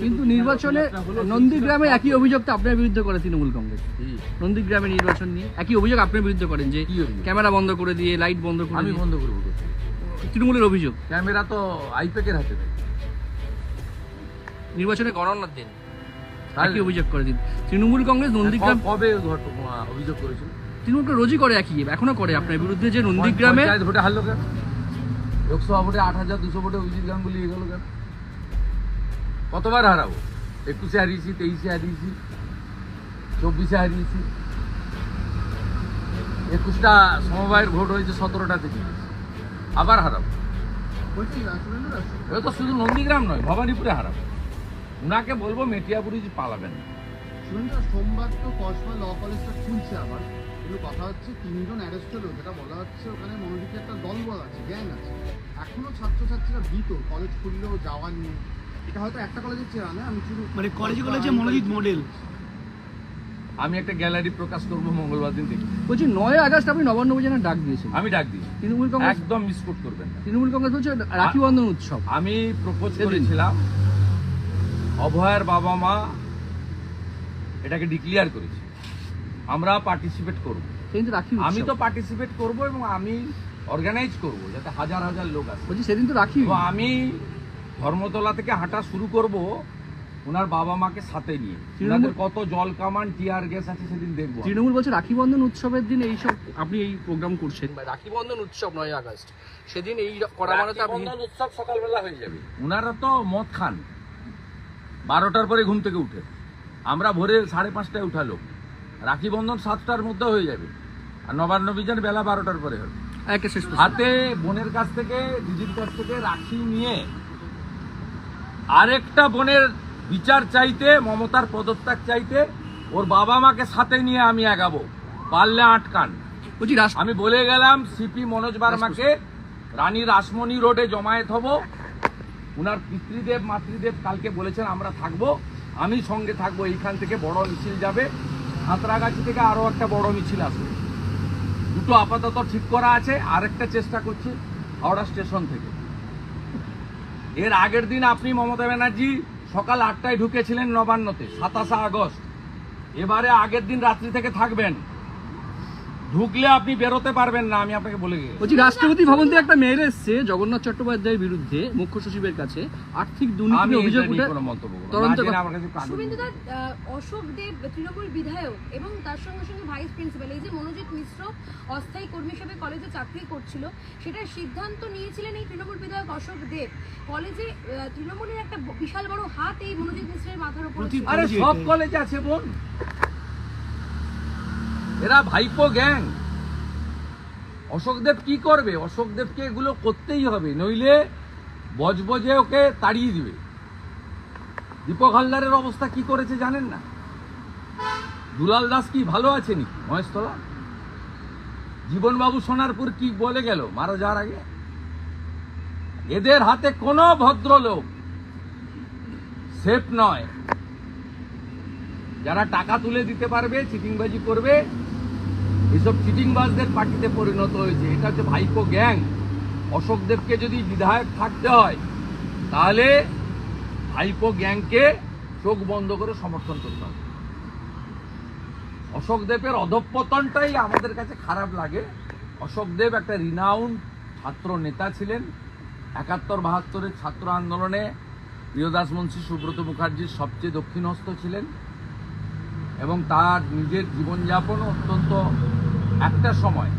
কিন্তু নির্বাচনে নন্দীগ্রামে একই অভিযোগ তো আপনার বিরুদ্ধে করে তৃণমূল কংগ্রেস। নন্দীগ্রামে নির্বাচন নিয়ে একই অভিযোগ আপনার বিরুদ্ধে করেন যে ক্যামেরা বন্ধ করে দিয়ে লাইট বন্ধ করে। আমি বন্ধ করবো তৃণমূলের অভিযোগ ক্যামেরা তো আইপ্যাকের হাতে নেই। নির্বাচনে গণনার দিন একই অভিযোগ করে দিন তৃণমূল কংগ্রেস নন্দীগ্রাম। কবে অভিযোগ করেছিল? তৃণমূল রোজই করে একই, এখনো করে আপনার বিরুদ্ধে যে নন্দীগ্রামে ভোটে হারলো কেন? লোকসভা ভোটে 8200 ভোটে অভিজিৎ গাঙ্গুলি এগোলো কেন? কতবার হারাবো? 21-এ হারিয়েছি, 23-এ হারিয়েছি, 24-এ হারিয়েছি, 21টা সমবায়ের ভোট হয়েছে, 17টা থেকে আবার হারাবো। এটা তো শুধু নন্দীগ্রাম নয়, ভবানীপুরে হারাবো। উনাকে বলবো মেটিয়াপুরি পালাবেন। সোমবার তো কসবা ল কলেজটা খুলছে আবার, কিন্তু কথা হচ্ছে 3 জন অ্যারেস্ট হলো, যেটা বলা হচ্ছে ওখানে মনোজিতের একটা দলবল আছে, গ্যাং আছে। এখনো ছাত্রছাত্রীরা ভীত কলেজ খুললেও যাওয়া নিয়ে। এটা হয়তো একটা কলেজের চেয়ে না, আমি শুধু মানে কলেজে মনোজিৎ মডেল। আমি একটা গ্যালারি প্রকাশ করবো মঙ্গলবার দিন দেখি। বলছি 9 আগস্ট আপনি নবান্ন অভিযানে ডাক দিয়েছেন। আমি ডাক দিই। তৃণমূল কংগ্রেস একদম মিসকোট করবেন না। তৃণমূল কংগ্রেস বলছে রাখি বন্ধন উৎসব। আমি প্রপোজ করেছিলাম, অভয়ের বাবা মা এটাকে ডিক্লেয়ার করেছে, আমরা পার্টিসিপেট করব। কিন্তু রাখি আমি তো পার্টিসিপেট করব এবং আমি অর্গানাইজ করব যাতে হাজার হাজার লোক আসে। বলছি সেদিন তো রাখি, আমি ধর্মতলা থেকে হাঁটা শুরু করব ওনার বাবা মাকে সাথে নিয়ে। ওনাদের কত জল কামান টিয়ার গ্যাস আছে সেদিন দেখবো। তৃণমূল বলছে রাখি বন্ধন উৎসবের দিন এইসব আপনি এই প্রোগ্রাম করছেন, রাখি বন্ধন উৎসব 9 আগস্ট সেদিন এই করা মানে তো আপনি উৎসব সকালবেলা হয়ে যাবে। ওনারা তো মদ খান 12টার পরে ঘুম থেকে উঠে, আমরা ভোরে 5:30টায় উঠালো। রাখি বন্ধন 7টার মধ্যে হয়ে যাবে, আর নবান্ন অভিযান বেলা 12টার পরে হবে। হাতে বোনের কাছ থেকে দিদির কাছ থেকে রাখি নিয়ে আরেকটা বোনের বিচার চাইতে, মমতার পদত্যাগ চাইতে, ওর বাবা মাকে সাথে নিয়ে আমি আগাবো, পারলে আটকান। বলছি আমি বলে গেলাম সিপি মনোজ বার্মাকে রানী রাসমণি রোডে জমায়েত হব। উনার পিতৃদেব মাতৃদেব কালকে বলেছেন আমরা থাকবো, আমি সঙ্গে থাকবো। এইখান থেকে বড় মিছিল যাবে, সাঁতরাগাছি থেকে আরো একটা বড় মিছিল আসবে। দুটো আপাতত ঠিক করা আছে, আরেকটা চেষ্টা করছি হাওড়া স্টেশন থেকে। এর আগের দিন আপনি মমতা ব্যানার্জি সকাল 8টায় ঢুকেছিলেন নবান্নতে, 27 আগস্ট। এবারে আগের দিন রাত্রি থেকে থাকবেন, ঢুকলে আপনি বেরোতে পারবেন না, আমি আপনাকে বলে গেছি। বলছি রাষ্ট্রপতি ভবন থেকে একটা মেইল এসেছে জগন্নাথ চট্টোপাধ্যায়ের বিরুদ্ধে, মুখ্য সচিবের কাছে আর্থিক দুর্নীতির অভিযোগ উঠে তদন্ত। শুভেন্দুদা, অশোক দেব তৃণমূল বিধায়ক এবং তার সঙ্গে সঙ্গে ভাইস প্রিন্সিপাল, এই যে মনোজিৎ মিশ্র অস্থায়ী কর্মী হিসেবে কলেজে চাকরি করছিল, সেটার সিদ্ধান্ত নিয়েছিলেন এই তৃণমূল বিধায়ক অশোক দেব। কলেজে তৃণমূলের একটা বিশাল বড় হাত এই মনোজিৎ মিশ্রের মাথার উপর। আরে সব কলেজে আছে বোন, এরা ভাইপো গ্যাং। অশোক দেব কি করবে? অশোক দেবকে এগুলো করতেই হবে, নইলে বজবজে ওকে তাড়িয়ে দিবে। দীপক হালদারের অবস্থা কি করেছে জানেন না? দুলাল দাস কি ভালো আছে নাকি মহেশতলা? জীবনবাবু সোনারপুর কি বলে গেল মারা যাওয়ার আগে? এদের হাতে কোনো ভদ্রলোক সেফ নয়। যারা টাকা তুলে দিতে পারবে, চিটিংবাজি করবে, এসব চিটিংবাজদের পার্টিতে পরিণত হয়েছে। এটা হচ্ছে ভাইপো গ্যাং। অশোক দেবকে যদি বিধায়ক থাকতে হয় তাহলে ভাইপো গ্যাংকে চোখ বন্ধ করে সমর্থন করতে হবে। অশোক দেবের অধঃপতনটাই আমাদের কাছে খারাপ লাগে। অশোক দেব একটা রিনাউন্ড ছাত্র নেতা ছিলেন। 71-72 ছাত্র আন্দোলনে প্রিয়দাস মুন্সী, সুব্রত মুখার্জির সবচেয়ে দক্ষিণহস্ত ছিলেন এবং তার নিজের জীবনযাপন অত্যন্ত একটা সময়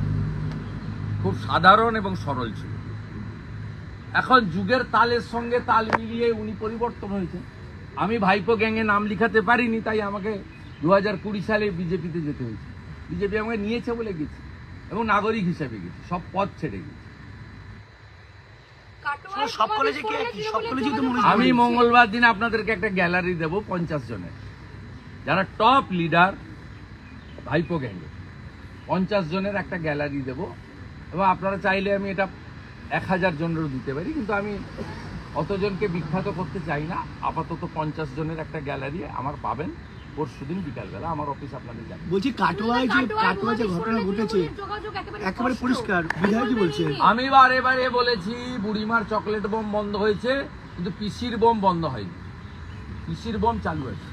খুব সাধারণ এবং সরল ছিল। এখন যুগের তালের সঙ্গে তাল মিলিয়ে উনি পরিবর্তন হয়েছে। আমি ভাইপো গ্যাংয়ে নাম লিখাতে পারিনি, তাই আমাকে 2020 সালে বিজেপিতে যেতে হয়েছে। বিজেপি আমাকে নিয়েছে বলে গেছি এবং নাগরিক হিসেবে গেছি, সব পদ ছেড়ে গেছি। আমি মঙ্গলবার দিন আপনাদেরকে একটা গ্যালারি দেব 50 জনের, যারা টপ লিডার ভাইপো গ্যাংয়ে। 50 জনের একটা গ্যালারি দেব এবং আপনারা চাইলে আমি এটা 1000 জনেরও দিতে পারি, কিন্তু আমি অতজনকে বিখ্যাত করতে চাই না। আপাতত 50 জনের একটা গ্যালারি আমার পাবেন পরশুদিন বিকালবেলা, আমার অফিস আপনাদের যাবে। বলছি কাটোয়ায় যে ঘটনা ঘটেছে একেবারে পরিষ্কার, বিধায়ক বলছে। আমি বারে বারে বলেছি বুড়িমার চকলেট বোম বন্ধ হয়েছে, কিন্তু পিসির বোম বন্ধ হয়নি। পিসির বোম চালু আছে।